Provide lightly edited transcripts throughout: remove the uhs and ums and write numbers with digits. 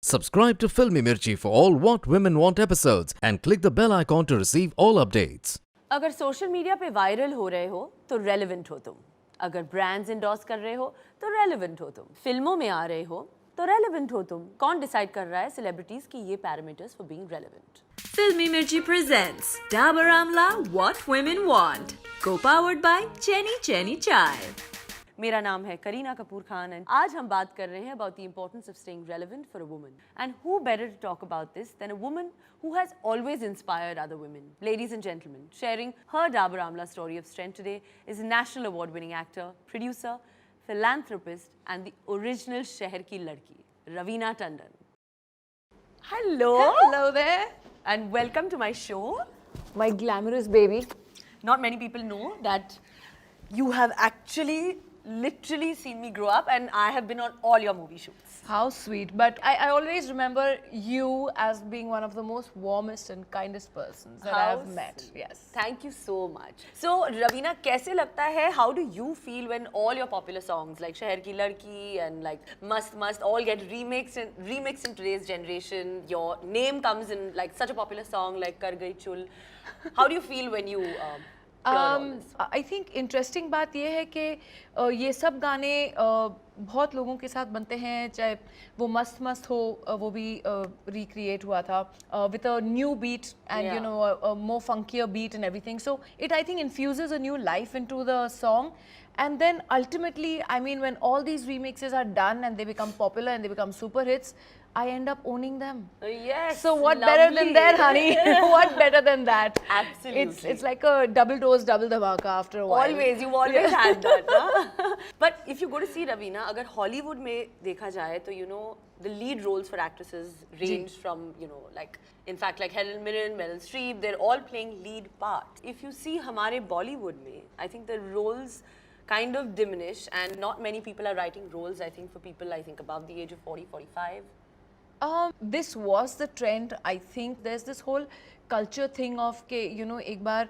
Subscribe to Filmy Mirchi for all What Women Want episodes and click the bell icon to receive all updates. अगर social media पे viral हो रहे हो तो relevant हो तुम, अगर ब्रांड्स इंडोर्स कर रहे हो तो रेलेवेंट हो तुम, फिल्मों में आ रहे हो तो रेलेवेंट हो तुम. कौन डिसाइड कर रहा है सेलिब्रिटीज की ये parameters for being relevant? Filmy Mirchi presents Dabur Amla What Women Want, co-powered by Chenny Chai. मेरा नाम है करीना कपूर खान एंड आज हम बात कर रहे हैं about the importance of staying relevant for a woman. And who better to talk about this than a woman who has always inspired other women. Ladies and gentlemen, sharing her Dabur Amla story of strength today is National Award-winning actor, producer, philanthropist, and the original Sheher Ki Ladki, Raveena Tandon. Hello. Hello there. And welcome to my show. My glamorous baby. Not many people know that you have actually literally seen me grow up and I have been on all your movie shoots. How sweet. But I always remember you as being one of the most warmest and kindest persons that I How have met. sweet. Yes. Thank you so much. So, Raveena, कैसे लगता है? How do you feel when all your popular songs like शहर की लड़की and like Mast Mast all get remixed in today's generation? Your name comes in like such a popular song like कर गई चुल. How do you feel when you hear all this? I think interesting बात यह है कि ये सब गाने बहुत लोगों के साथ बनते हैं, चाहे वो मस्त मस्त हो, वो भी रिक्रिएट हुआ था with a new beat and you know more funkier beat and everything. So it I think infuses a new life into the song. And then ultimately, I mean, when all these remixes are done and they become popular and they become super hits, I end up owning them. Yes. So what better than that, honey? What better than that? Absolutely. It's like a double dose, double dhamaka after a while. Always, you've always had that. Huh? But if you go to see Raveena, अगर Hollywood में देखा जाए तो you know the lead roles for actresses range from you know like in fact like Helen Mirren, Meryl Streep, they're all playing lead parts. If you see हमारे Bollywood में, I think the roles kind of diminish and not many people are writing roles I think for people I think above the age of 40, 45. This was the trend. I think there's this whole culture thing of के you know एक बार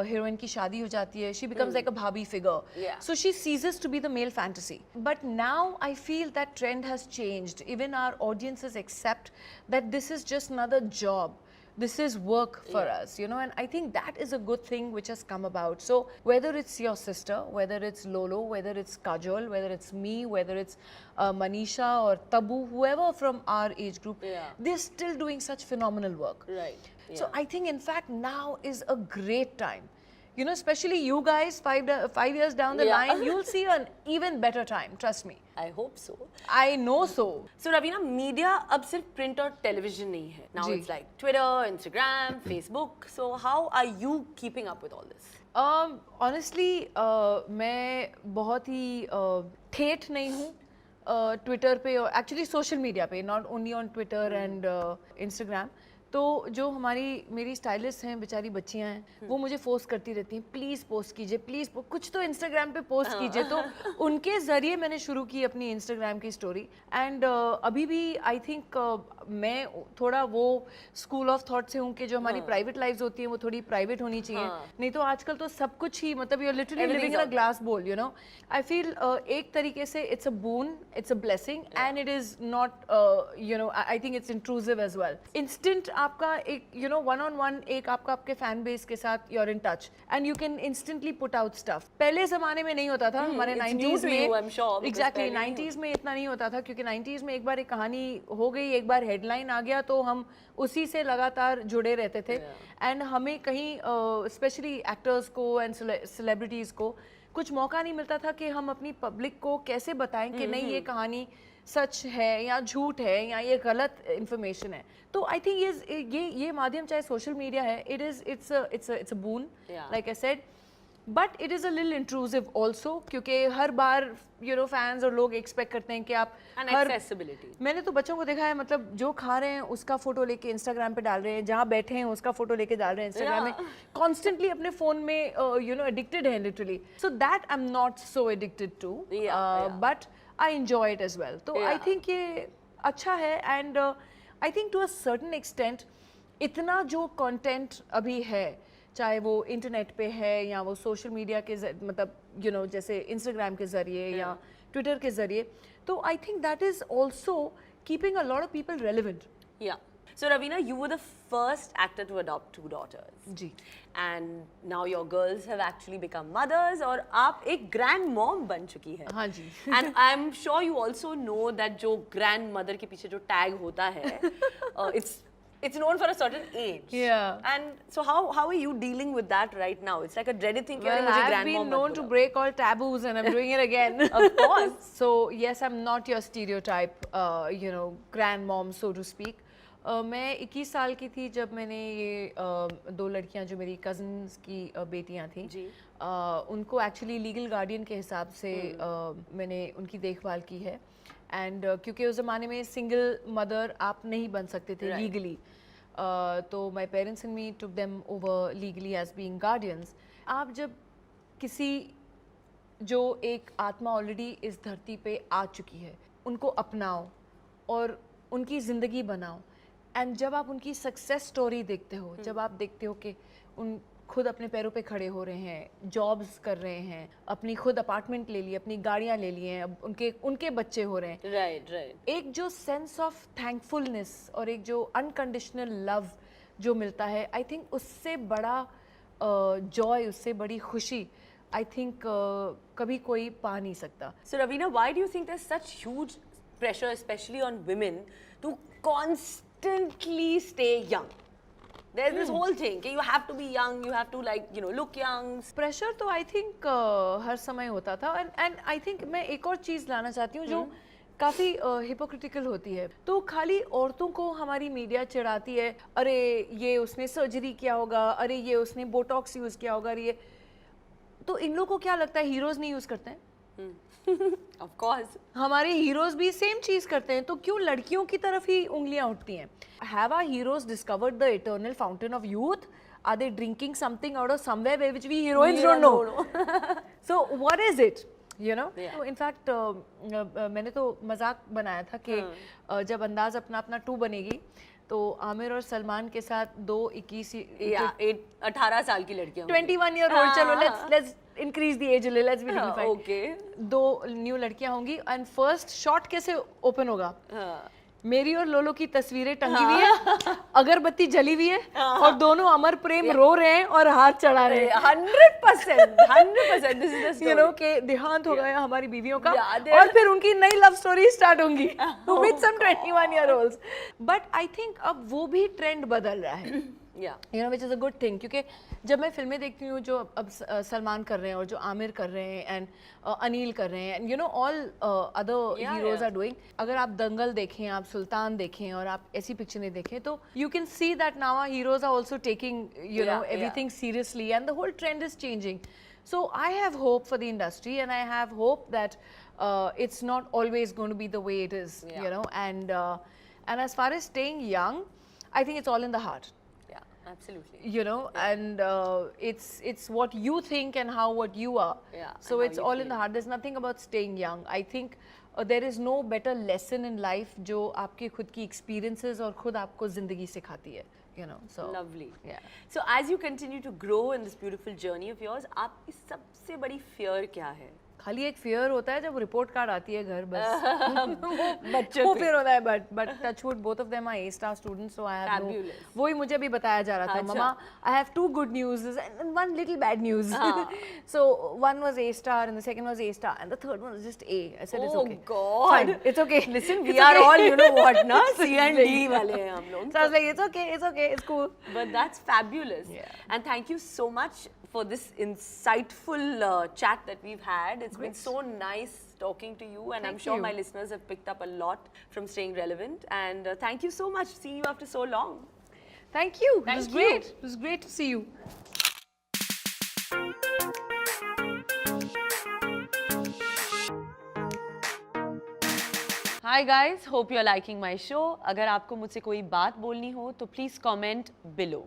heroine की शादी हो जाती है, she becomes like a bhabhi figure. Yeah. So she ceases to be the male fantasy. But now I feel that trend has changed. Even our audiences accept that this is just another job. This is work for us, you know, and I think that is a good thing which has come about. So whether it's your sister, whether it's Lolo, whether it's Kajol, whether it's me, whether it's Manisha or Tabu, whoever from our age group, they're still doing such phenomenal work. Right. So I think in fact now is a great time. You know, especially you guys, 5 years down the line, you'll see an even better time, trust me. I hope so. I know so. So Raveena, media अब सिर्फ print और television नहीं है. Now ji. it's like Twitter, Instagram, Facebook. So how are you keeping up with all this? Honestly, मैं बहुत ही ठेठ नहीं हूँ ट्विटर पे और एक्चुअली सोशल मीडिया पे, not only on Twitter and Instagram. तो जो मेरी स्टाइलिस्ट हैं, बेचारी बच्चियां हैं, वो मुझे फोर्स करती रहती हैं, प्लीज़ पोस्ट कीजिए, प्लीज़ कुछ तो इंस्टाग्राम पे पोस्ट कीजिए. तो उनके ज़रिए मैंने शुरू की अपनी इंस्टाग्राम की स्टोरी. एंड अभी भी आई थिंक मैं थोड़ा वो स्कूल ऑफ थॉट से हूँ कि जो हमारी प्राइवेट लाइव्स होती हैं वो थोड़ी प्राइवेट होनी चाहिए. नहीं तो आजकल तो सब कुछ ही मतलब you are literally living in a glass bowl, you know. I feel एक तरीके से it's a boon, it's a blessing and it is not you know I think it's intrusive as well. Instant आपका एक you know one on one एक आपका आपके fan base के साथ you are in touch and you can instantly put out stuff. पहले ज़माने में नहीं होता था. हमारे it's new 90s to you, में I'm sure, because एग्जैक्टली पहले नहीं 90s में इतना नहीं होता था क्योंकि 90s में एक बार एक कहानी हो गई, एक बार हेडलाइन आ गया तो हम उसी से लगातार जुड़े रहते थे. एंड हमें कहीं स्पेशली एक्टर्स को एंड सेलिब्रिटीज़ को कुछ मौका नहीं मिलता था कि हम अपनी पब्लिक को कैसे बताएं कि नहीं ये कहानी सच है या झूठ है या ये गलत इंफॉर्मेशन है. तो आई थिंक ये माध्यम चाहे सोशल मीडिया है, it's a boon like I said, but it is a little intrusive also क्योंकि हर बार यू नो फैंस और लोग एक्सपेक्ट करते हैं कि आप And हर accessibility. मैंने तो बच्चों को देखा है, मतलब जो खा रहे हैं उसका फोटो लेके इंस्टाग्राम पे डाल रहे हैं, जहाँ बैठे हैं उसका फोटो लेके डाल रहे हैं इंस्टाग्राम में, कॉन्स्टेंटली अपने फोन में यू नो एडिक्टेड है literally. So that I am not so addicted to, but I enjoy it as well. तो आई थिंक ये अच्छा है and I think to a certain extent इतना जो कंटेंट अभी है, चाहे वो इंटरनेट पे है या वो सोशल मीडिया के मतलब यू नो जैसे इंस्टाग्राम के ज़रिए या ट्विटर के ज़रिए, तो I think that is also keeping a lot of people relevant. Yeah. So Ravina, you were the first actor to adopt 2 daughters. जी. And now your girls have actually become mothers और आप एक grand mom बन चुकी है. हाँ जी. And I'm sure you also know that जो grandmother के पीछे जो tag होता है, it's known for a certain age. Yeah. And so how are you dealing with that right now? It's like a dreaded thing. Well, मुझे I've grandmom been मत known to बोलो. break all taboos and I'm doing it again. Of course. So yes, I'm not your stereotype, grandmom, so to speak. मैं 21 साल की थी जब मैंने ये 2 लड़कियां जो मेरी कज़न्स की बेटियां थी जी. उनको एक्चुअली लीगल गार्डियन के हिसाब से मैंने उनकी देखभाल की है. एंड क्योंकि उस ज़माने में सिंगल मदर आप नहीं बन सकते थे लीगली, तो my parents and me took them over legally as being guardians. आप जब किसी जो एक आत्मा ऑलरेडी इस धरती पे आ चुकी है उनको अपनाओ और उनकी ज़िंदगी बनाओ, एंड जब आप उनकी सक्सेस स्टोरी देखते हो, जब आप देखते हो कि उन खुद अपने पैरों पे खड़े हो रहे हैं, जॉब्स कर रहे हैं, अपनी खुद अपार्टमेंट ले ली, अपनी गाड़ियाँ ले ली हैं, अब उनके बच्चे हो रहे हैं, Right. एक जो सेंस ऑफ थैंकफुलनेस और एक जो अनकंडीशनल लव जो मिलता है, आई थिंक उससे बड़ा जॉय, उससे बड़ी खुशी आई थिंक कभी कोई पा नहीं सकता. So Ravina, why do you think there's such huge pressure, especially on women, to constantly stay young? There's this whole thing, कि you have to be young, you have to look young. Pressure तो I think हर समय होता था, and I think मैं एक और चीज़ लाना चाहती हूँ जो काफ़ी हिपोक्रिटिकल होती है. तो खाली औरतों को हमारी मीडिया चिढ़ाती है, अरे ये उसने सर्जरी किया होगा, अरे ये उसने बोटॉक्स यूज़ किया होगा, अरे ये. तो इन लोगों को क्या लगता है हीरोज़ नहीं यूज़ करते हैं? Of course. हमारे हीरोज भी सेम चीज करते हैं, तो क्यों लड़कियों की तरफ ही उंगलियां उठती हैं? Have our heroes discovered the eternal fountain of youth? Are they drinking something out of somewhere which we heroines don't know? So what is it? Yeah. So in fact मैंने तो मजाक बनाया था कि जब अंदाज अपना 2 बनेगी तो आमिर और सलमान के साथ 18 साल की लड़कियां 21 year old, चलो let's increase the age a little, let's be dignified. Okay. 2 new लड़कियां होंगी एंड फर्स्ट शॉट कैसे ओपन होगा? मेरी और लोलो की तस्वीरें टंगी हुई है, अगरबत्ती जली हुई है और दोनों अमर प्रेम रो रहे हैं और हाथ चढ़ा रहे हैं. 100% this is the story. के देहांत हो गया हमारी बीवियों का, Yeah, और फिर उनकी नई लव स्टोरी स्टार्ट होंगी with some 21 year olds. But I think अब वो भी ट्रेंड बदल रहा है. Yeah. Which is a good thing, क्योंकि जब मैं फिल्में देखती हूँ जो अब सलमान कर रहे हैं और जो आमिर कर रहे हैं एंड अनिल कर रहे हैं and all other heroes are doing. अगर आप दंगल देखें, आप सुल्तान देखें और आप ऐसी पिक्चरें देखें, तो you can see that now our heroes are also taking everything seriously and the whole trend is changing. So I have hope for the industry, and I have hope that it's not always going to be the way it is, and as far as staying young, I think it's all in the heart. Absolutely. And it's what you think and what you are. So it's all in the heart. There's nothing about staying young. I think there is no better lesson in life जो आपके खुद की experiences और खुद आपको जिंदगी सिखाती है. So Lovely. Yeah. So as you continue to grow in this beautiful journey of yours, आपकी सबसे बड़ी fear क्या है? खाली एक फियर होता है जब रिपोर्ट कार्ड आती है घर, बस बच्चों वो पे। फियर होता है. But touchwood both of them are A-star students, so I have Fabulous. वही मुझे भी बताया जा रहा था, अच्छा। मम्मा I have 2 good news and 1 little bad news. So 1 was A-star and the second was A-star and the third one was just A. I said it's Oh okay. God. Fine, it's okay. Listen, we It's are okay. all, you know what, na? It's C and D okay. वाले हैं हम लोग. So I was like, it's okay, it's cool. But that's fabulous. Yeah. And thank you so much for this insightful chat that we've had. It's been so nice talking to you, and I'm Thank sure you. my listeners have picked up a lot from staying relevant. And thank you so much. Seeing you after so long. Thank you. It Thank was you. great. It was great to see you. Hi guys, hope you're liking my show. अगर आपको मुझसे कोई बात बोलनी हो तो please comment below.